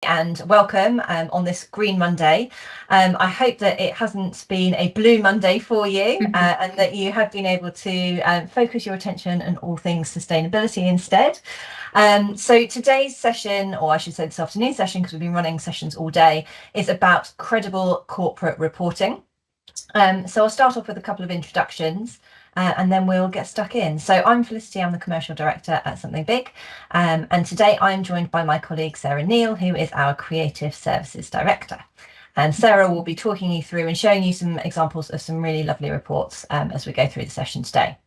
And welcome on this Green Monday. I hope that it hasn't been a Blue Monday for you and that you have been able to focus your attention on all things sustainability instead. So today's session, or I should say this afternoon's session, because we've been running sessions all day, is about credible corporate reporting. So I'll start off with a couple of introductions and then we'll get stuck in. So I'm Felicity, I'm the Commercial Director at Something Big. And today I'm joined by my colleague, Sarah Neal, who is our Creative Services Director. And Sarah will be talking you through and showing you some examples of some really lovely reports as we go through the session today.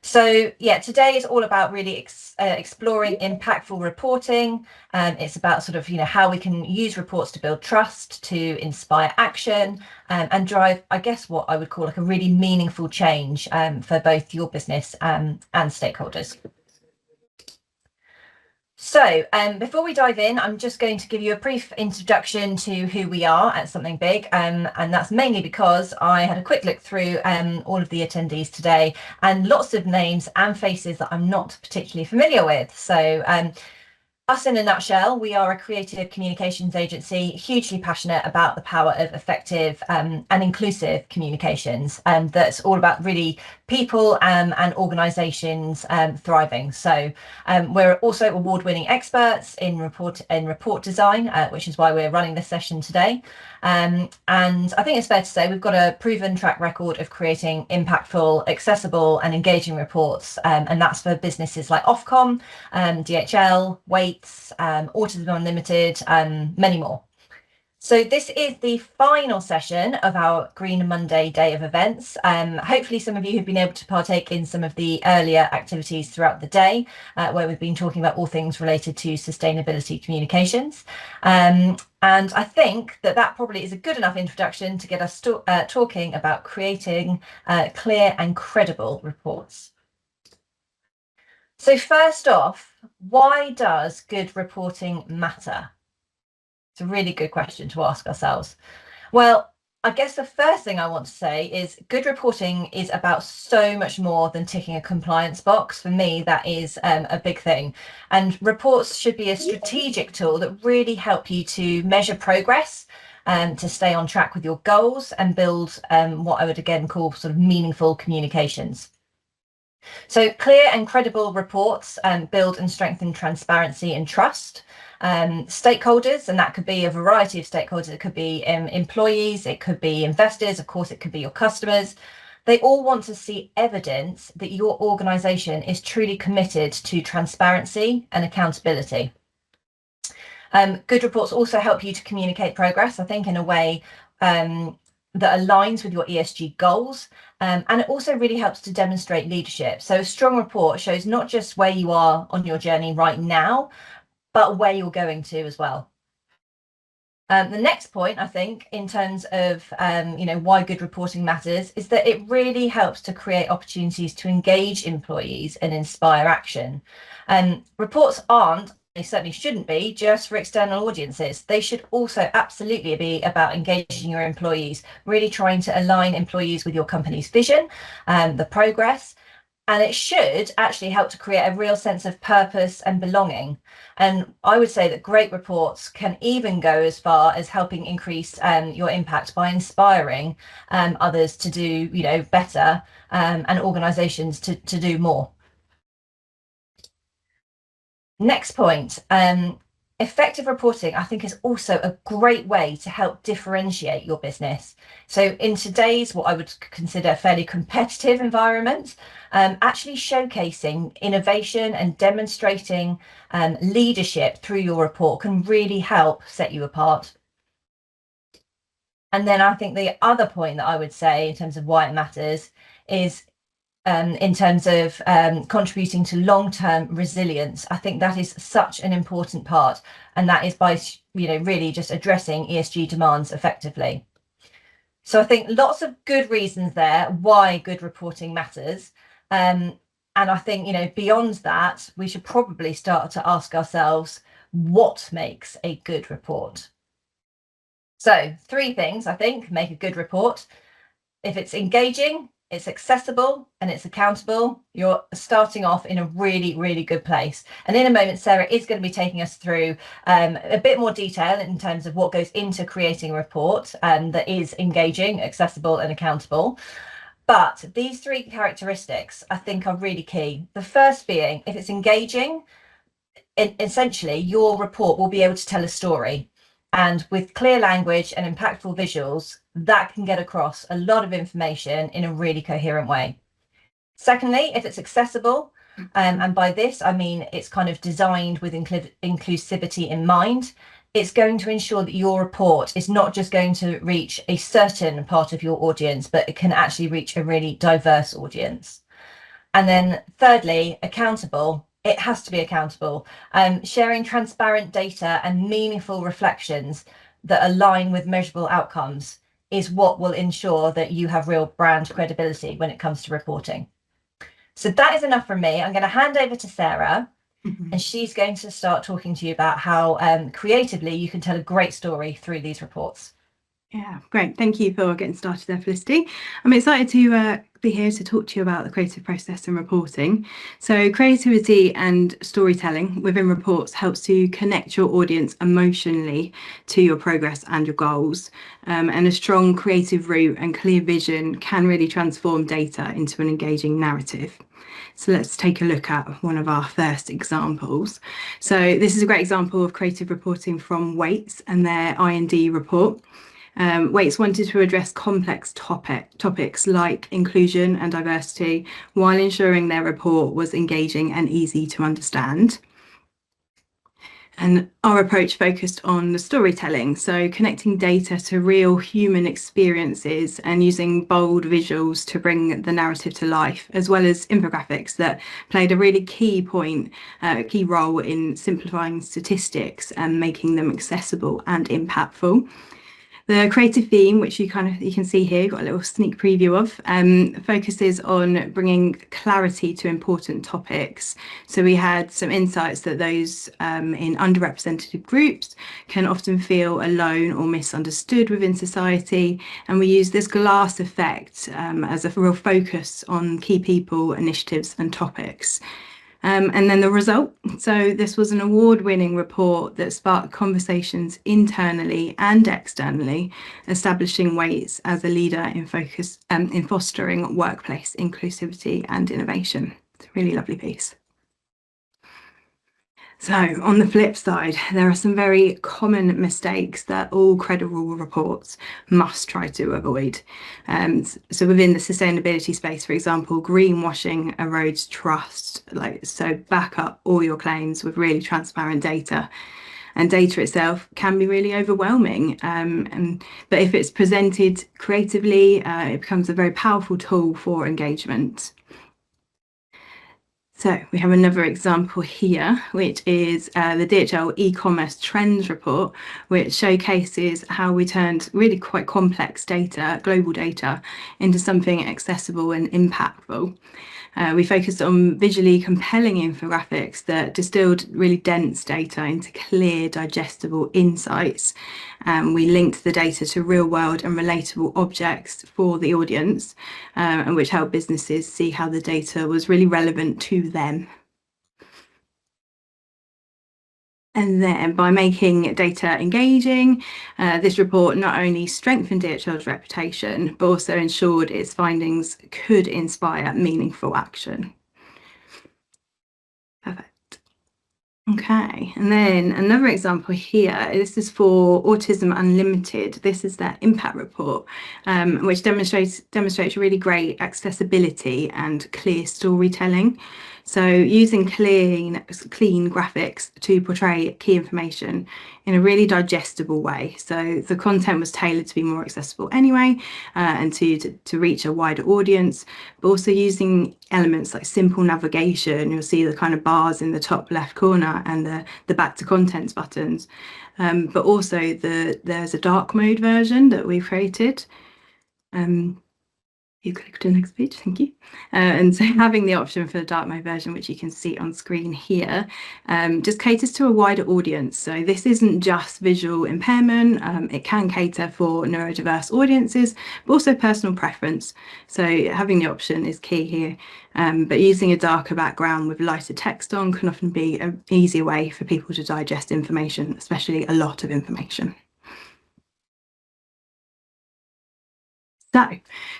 So yeah, today is all about really exploring impactful reporting. It's about sort of, how we can use reports to build trust, to inspire action, and drive, I guess, what I would call like a really meaningful change for both your business and stakeholders. So before we dive in, I'm just going to give you a brief introduction to who we are at Something Big, and that's mainly because I had a quick look through all of the attendees today and lots of names and faces that I'm not particularly familiar with. So us in a nutshell, we are a creative communications agency, hugely passionate about the power of effective and inclusive communications, and that's all about really people and organisations thriving. So we're also award-winning experts in report design, which is why we're running this session today. And I think it's fair to say we've got a proven track record of creating impactful, accessible and engaging reports, and that's for businesses like Ofcom, DHL, Waits, Autism Unlimited, and many more. So this is the final session of our Green Monday day of events. Hopefully some of you have been able to partake in some of the earlier activities throughout the day, where we've been talking about all things related to sustainability communications. And I think that probably is a good enough introduction to get us talking about creating clear and credible reports. So first off, why does good reporting matter? It's a really good question to ask ourselves. Well, I guess the first thing I want to say is good reporting is about so much more than ticking a compliance box. For me, that is a big thing. And reports should be a strategic tool that really help you to measure progress, to stay on track with your goals and build what I would again call sort of meaningful communications. So clear and credible reports build and strengthen transparency and trust. Stakeholders, and that could be a variety of stakeholders. It could be employees, it could be investors, of course, it could be your customers. They all want to see evidence that your organisation is truly committed to transparency and accountability. Good reports also help you to communicate progress, I think, in a way that aligns with your ESG goals, and it also really helps to demonstrate leadership. So a strong report shows not just where you are on your journey right now, but where you're going to as well. The next point, I think, in terms of why good reporting matters, is that it really helps to create opportunities to engage employees and inspire action. Reports aren't, they certainly shouldn't be, just for external audiences. They should also absolutely be about engaging your employees, really trying to align employees with your company's vision, the progress. And it should actually help to create a real sense of purpose and belonging. And I would say that great reports can even go as far as helping increase your impact by inspiring others to do, better, and organisations to do more. Next point. Effective reporting, I think, is also a great way to help differentiate your business. So in today's, what I would consider a fairly competitive environment, actually showcasing innovation and demonstrating leadership through your report can really help set you apart. And then I think the other point that I would say in terms of why it matters is in terms of contributing to long-term resilience. I think that is such an important part, and that is by really just addressing ESG demands effectively. So I think lots of good reasons there why good reporting matters, and I think beyond that we should probably start to ask ourselves what makes a good report. So 3 things I think make a good report. If it's engaging, it's accessible, and it's accountable, you're starting off in a really, really good place. And in a moment, Sarah is going to be taking us through a bit more detail in terms of what goes into creating a report that is engaging, accessible, and accountable. But these three characteristics, I think, are really key. The first being, if it's engaging, essentially your report will be able to tell a story. And with clear language and impactful visuals, that can get across a lot of information in a really coherent way. Secondly, if it's accessible, and by this I mean it's kind of designed with inclusivity in mind, it's going to ensure that your report is not just going to reach a certain part of your audience, but it can actually reach a really diverse audience. And then thirdly, accountable. It has to be accountable. Sharing transparent data and meaningful reflections that align with measurable outcomes is what will ensure that you have real brand credibility when it comes to reporting. So that is enough from me. I'm going to hand over to Sarah, and she's going to start talking to you about how creatively you can tell a great story through these reports. Yeah, great. Thank you for getting started there, Felicity. I'm excited to be here to talk to you about the creative process and reporting. So creativity and storytelling within reports helps to connect your audience emotionally to your progress and your goals. And a strong creative route and clear vision can really transform data into an engaging narrative. So let's take a look at one of our first examples. So this is a great example of creative reporting from Waits and their I&D report. Waits wanted to address complex topics like inclusion and diversity while ensuring their report was engaging and easy to understand. And our approach focused on the storytelling, so connecting data to real human experiences and using bold visuals to bring the narrative to life, as well as infographics that played a really key role in simplifying statistics and making them accessible and impactful. The creative theme, which you can see here, got a little sneak preview of, focuses on bringing clarity to important topics. So we had some insights that those in underrepresented groups can often feel alone or misunderstood within society. And we use this glass effect as a real focus on key people, initiatives and topics. And then the result. So this was an award-winning report that sparked conversations internally and externally, establishing Waits as a leader in fostering workplace inclusivity and innovation. It's a really lovely piece. So on the flip side, there are some very common mistakes that all credible reports must try to avoid. So within the sustainability space, for example, greenwashing erodes trust. So back up all your claims with really transparent data. And data itself can be really overwhelming. But if it's presented creatively, it becomes a very powerful tool for engagement. So we have another example here, which is the DHL e-commerce trends report, which showcases how we turned really quite complex data, global data, into something accessible and impactful. We focused on visually compelling infographics that distilled really dense data into clear, digestible insights. We linked the data to real world and relatable objects for the audience, and which helped businesses see how the data was really relevant to them. And then by making data engaging, this report not only strengthened DHL's reputation, but also ensured its findings could inspire meaningful action. Perfect. Okay, and then another example here, this is for Autism Unlimited. This is their impact report, which demonstrates really great accessibility and clear storytelling. So using clean graphics to portray key information in a really digestible way. So the content was tailored to be more accessible anyway, and to reach a wider audience, but also using elements like simple navigation. You'll see the kind of bars in the top left corner and the back to contents buttons. But also there's a dark mode version that we've created. You click to the next page, thank you. And so having the option for the dark mode version, which you can see on screen here, just caters to a wider audience. So this isn't just visual impairment, it can cater for neurodiverse audiences, but also personal preference. So having the option is key here, but using a darker background with lighter text on can often be an easier way for people to digest information, especially a lot of information. So,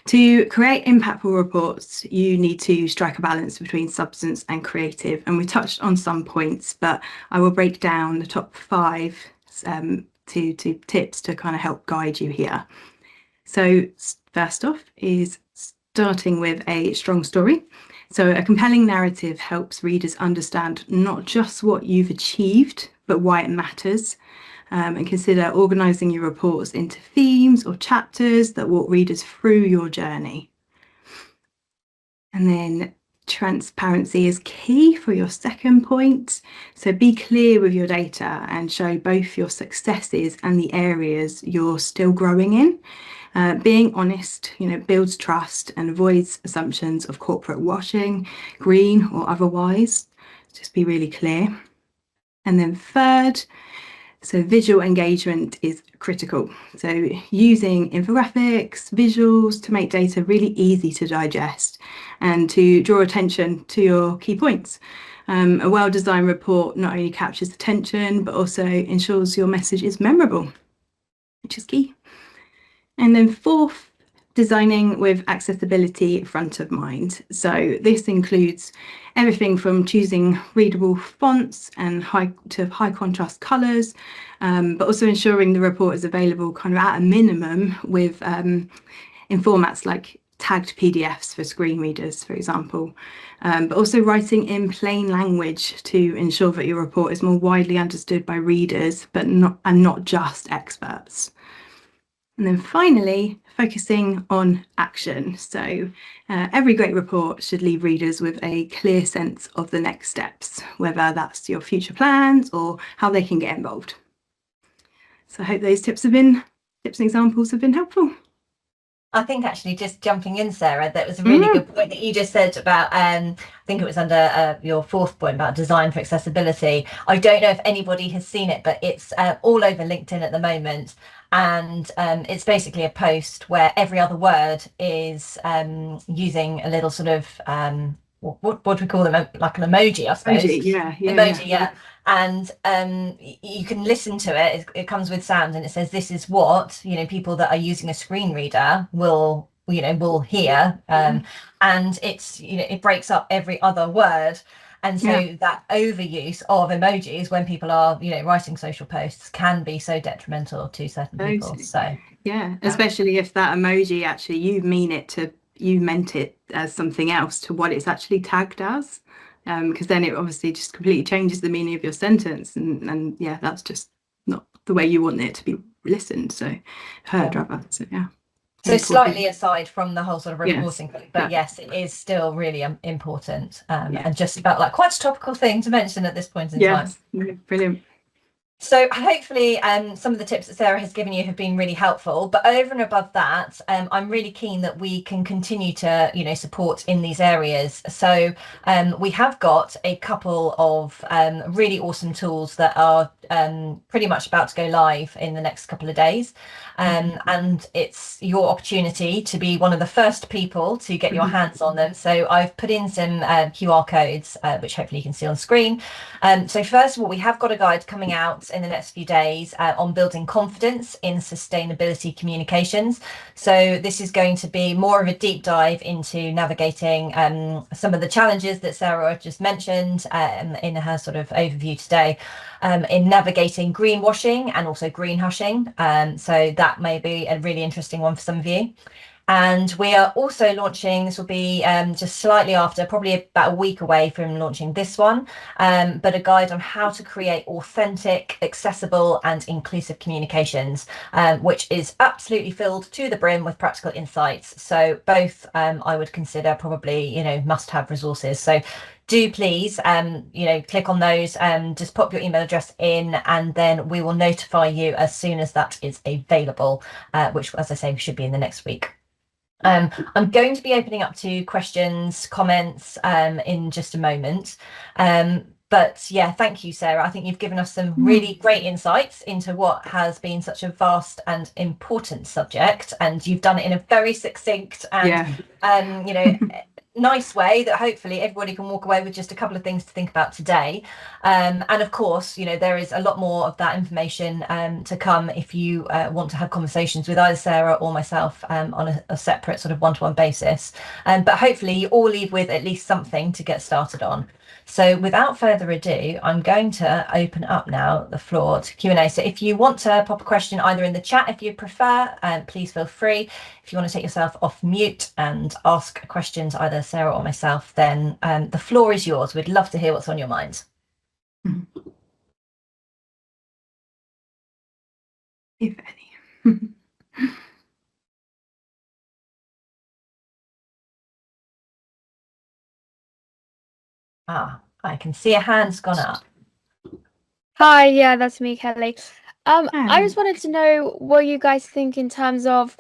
to create impactful reports, you need to strike a balance between substance and creative. And we touched on some points, but I will break down the top 5 to tips to kind of help guide you here. So, first off is starting with a strong story. So, a compelling narrative helps readers understand not just what you've achieved, but why it matters. And consider organising your reports into themes or chapters that walk readers through your journey. And then transparency is key for your second point. So be clear with your data and show both your successes and the areas you're still growing in. Being honest, builds trust and avoids assumptions of corporate washing, green or otherwise. Just be really clear. And then third, so visual engagement is critical. So using infographics, visuals to make data really easy to digest and to draw attention to your key points. A well-designed report not only captures attention, but also ensures your message is memorable, which is key. And then fourth, designing with accessibility front of mind. So this includes everything from choosing readable fonts and high contrast colours, but also ensuring the report is available kind of at a minimum with in formats like tagged PDFs for screen readers, for example, but also writing in plain language to ensure that your report is more widely understood by readers, but not just experts. And then finally, focusing on action. So every great report should leave readers with a clear sense of the next steps, whether that's your future plans or how they can get involved. So I hope those tips and examples have been helpful. I think actually just jumping in, Sarah, that was a really good point that you just said about, I think it was under your fourth point about design for accessibility. I don't know if anybody has seen it, but it's all over LinkedIn at the moment. And it's basically a post where every other word is using a little sort of, what do we call them? Like an emoji, I suppose. Emoji, yeah. And you can listen to it. It comes with sound, and it says, "This is what people that are using a screen reader will hear." And it's it breaks up every other word. And so that overuse of emojis when people are, writing social posts can be so detrimental to certain people. So especially if that emoji actually you meant it as something else to what it's actually tagged as, because then it obviously just completely changes the meaning of your sentence, and that's just not the way you want it to be listened. So heard rather. So So slightly aside from the whole sort of reporting thing, but yes, it is still really important, and just about like quite a topical thing to mention at this point in time. Brilliant. So hopefully some of the tips that Sarah has given you have been really helpful, but over and above that, I'm really keen that we can continue to support in these areas. So we have got a couple of really awesome tools that are pretty much about to go live in the next couple of days, and it's your opportunity to be one of the first people to get your hands on them. So I've put in some QR codes which hopefully you can see on screen. So first of all, we have got a guide coming out in the next few days on building confidence in sustainability communications. So this is going to be more of a deep dive into navigating some of the challenges that Sarah just mentioned in her sort of overview today, in navigating greenwashing and also greenhushing. So that may be a really interesting one for some of you. And we are also launching, this will be just slightly after, probably about a week away from launching this one, but a guide on how to create authentic, accessible and inclusive communications, which is absolutely filled to the brim with practical insights. So both I would consider probably, must-have resources. So do please, click on those, just pop your email address in, and then we will notify you as soon as that is available, which, as I say, should be in the next week. I'm going to be opening up to questions, comments in just a moment. But yeah, thank you, Sarah. I think you've given us some really great insights into what has been such a vast and important subject, and you've done it in a very succinct and nice way that hopefully everybody can walk away with just a couple of things to think about today. And of course, there is a lot more of that information to come if you want to have conversations with either Sarah or myself on a separate sort of one-to-one basis. But hopefully you all leave with at least something to get started on. So without further ado, I'm going to open up now the floor to Q&A. So if you want to pop a question either in the chat if you prefer, please feel free. If you want to take yourself off mute and ask questions either Sarah or myself, then the floor is yours. We'd love to hear what's on your minds. If any. I can see a hand's gone up. Hi, yeah, that's me, Kelly. I just wanted to know what you guys think in terms of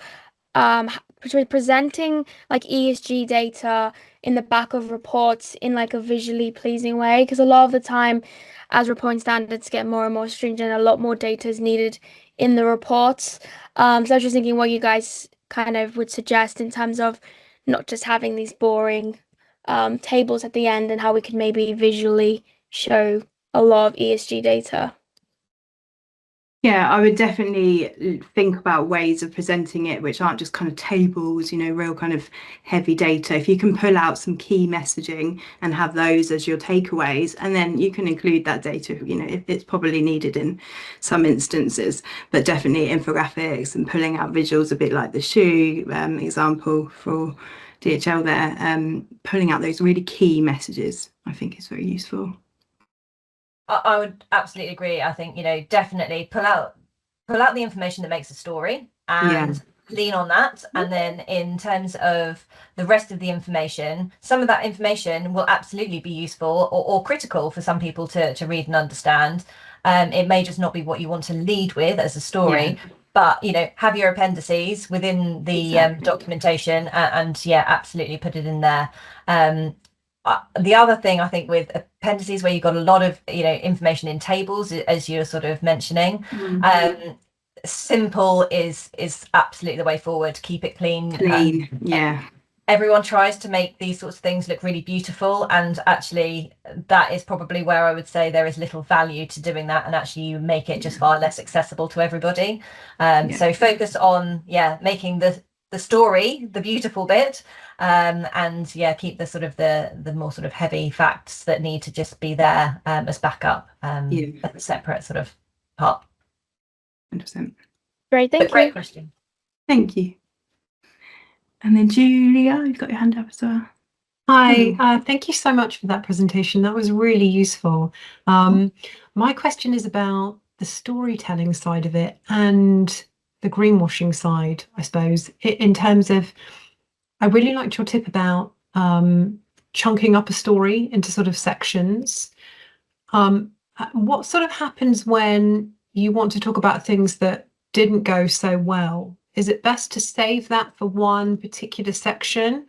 presenting like ESG data in the back of reports in like a visually pleasing way, because a lot of the time as reporting standards get more and more stringent, a lot more data is needed in the reports. So I was just thinking what you guys kind of would suggest in terms of not just having these boring tables at the end, and how we could maybe visually show a lot of ESG data. Yeah, I would definitely think about ways of presenting it which aren't just kind of tables, real kind of heavy data. If you can pull out some key messaging and have those as your takeaways, and then you can include that data, if it's probably needed in some instances, but definitely infographics and pulling out visuals, a bit like the shoe example for DHL there, pulling out those really key messages, I think is very useful. I would absolutely agree. I think, definitely pull out the information that makes a story and lean on that. And then in terms of the rest of the information, some of that information will absolutely be useful or critical for some people to read and understand. It may just not be what you want to lead with as a story, but have your appendices within the documentation and absolutely put it in there. The other thing I think with appendices, where you've got a lot of information in tables, as you're sort of mentioning, simple is absolutely the way forward. Keep it clean. Everyone tries to make these sorts of things look really beautiful, and actually that is probably where I would say there is little value to doing that, and actually you make it just far less accessible to everybody. So focus on making the story the beautiful bit, and keep the sort of the more sort of heavy facts that need to just be there as backup, as a separate sort of part. 100%. Great, thank you. Great question. Thank you. And then Julia, you've got your hand up as well. Hi, thank you so much for that presentation. That was really useful. My question is about the storytelling side of it and the greenwashing side, I suppose, in terms of, I really liked your tip about chunking up a story into sort of sections. What sort of happens when you want to talk about things that didn't go so well? Is it best to save that for one particular section,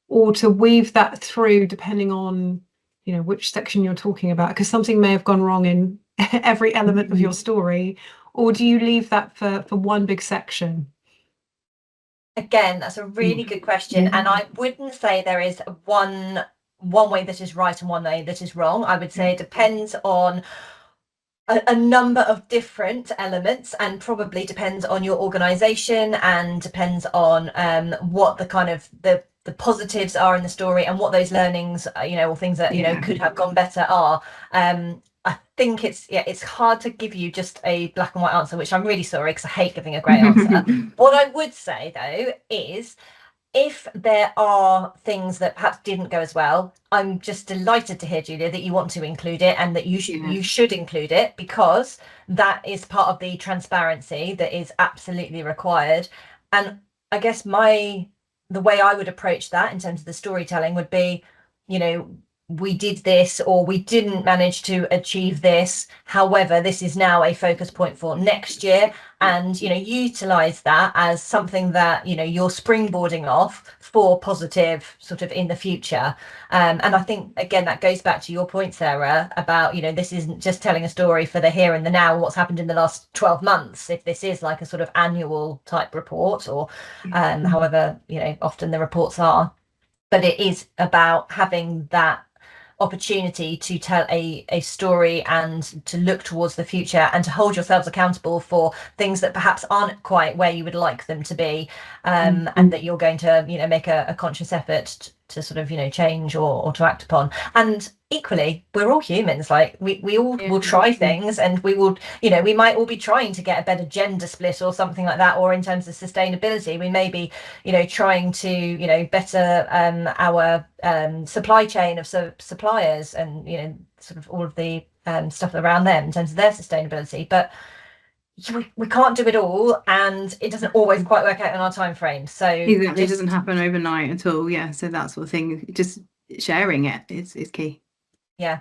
or to weave that through depending on which section you're talking about, because something may have gone wrong in every element of your story? Or do you leave that for one big section? Again, that's a really good question, and I wouldn't say there is one way that is right and one way that is wrong. I would say it depends on a number of different elements, and probably depends on your organization, and depends on what the kind of the positives are in the story, and what those learnings or things that could have gone better are. I think it's hard to give you just a black and white answer, which I'm really sorry, because I hate giving a great answer. What I would say though is, if there are things that perhaps didn't go as well, I'm just delighted to hear, Julia, that you want to include it, and that you should include it, because that is part of the transparency that is absolutely required. And I guess the way I would approach that in terms of the storytelling would be, we did this, or we didn't manage to achieve this. However, this is now a focus point for next year, and utilize that as something that you're springboarding off for positive sort of in the future. And I think again that goes back to your point, Sarah, about this isn't just telling a story for the here and the now, what's happened in the last 12 months. If this is like a sort of annual type report, or however often the reports are, but it is about having that opportunity to tell a story and to look towards the future and to hold yourselves accountable for things that perhaps aren't quite where you would like them to be, and that you're going to make a conscious effort to sort of change or to act upon. And equally, we're all humans. Like we all will try things, and we will we might all be trying to get a better gender split or something like that, or in terms of sustainability we may be trying to better our supply chain of suppliers, and sort of all of the stuff around them in terms of their sustainability. But we can't do it all, and it doesn't always quite work out in our time frame. So exactly, it doesn't happen overnight at all. Yeah, so that sort of thing, just sharing it is key. Yeah.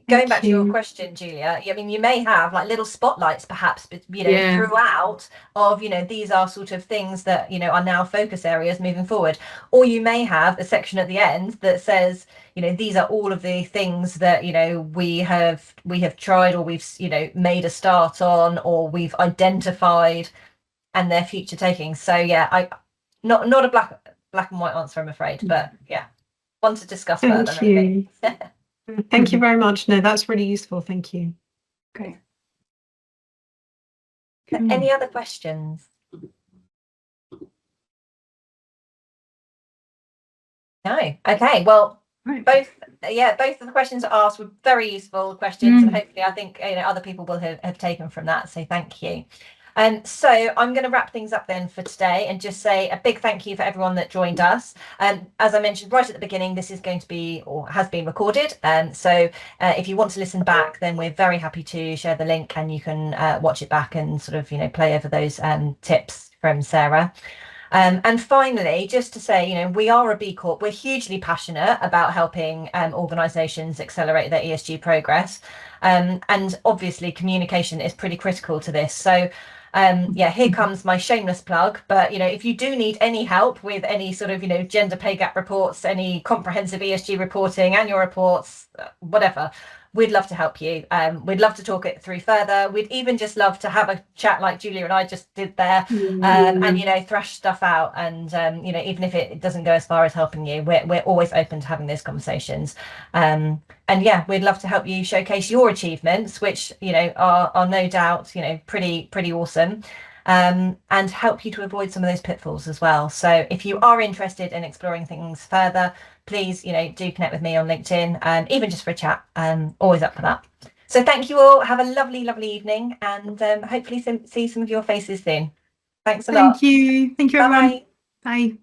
Going back to your question, Julia, I mean, you may have like little spotlights perhaps, throughout of, these are sort of things that, are now focus areas moving forward. Or you may have a section at the end that says, these are all of the things that, we have tried, or we've, made a start on, or we've identified, and their future takings. So yeah, not a black and white answer, I'm afraid, but yeah, one to discuss further. Thank you. Thank you very much. No, that's really useful. Thank you. Great. Any other questions? No. Okay. Well, both of the questions asked were very useful questions, and hopefully I think other people will have taken from that. So thank you. So I'm going to wrap things up then for today and just say a big thank you for everyone that joined us. As I mentioned right at the beginning, this is going to be, or has been, recorded. So if you want to listen back, then we're very happy to share the link, and you can watch it back and sort of play over those tips from Sarah. And finally, just to say, we are a B Corp. We're hugely passionate about helping organisations accelerate their ESG progress. And obviously communication is pretty critical to this. So here comes my shameless plug. But, if you do need any help with any sort of, gender pay gap reports, any comprehensive ESG reporting, annual reports, whatever, we'd love to help you. We'd love to talk it through further. We'd even just love to have a chat like Julia and I just did there, and thrash stuff out. And even if it doesn't go as far as helping you, we're always open to having those conversations. And yeah, we'd love to help you showcase your achievements, which are no doubt pretty awesome. And help you to avoid some of those pitfalls as well. So if you are interested in exploring things further, please do connect with me on LinkedIn, even just for a chat. Always up for that. So thank you all. Have a lovely evening, and hopefully see some of your faces soon. Thanks a lot. Thank you everyone. Bye. Bye.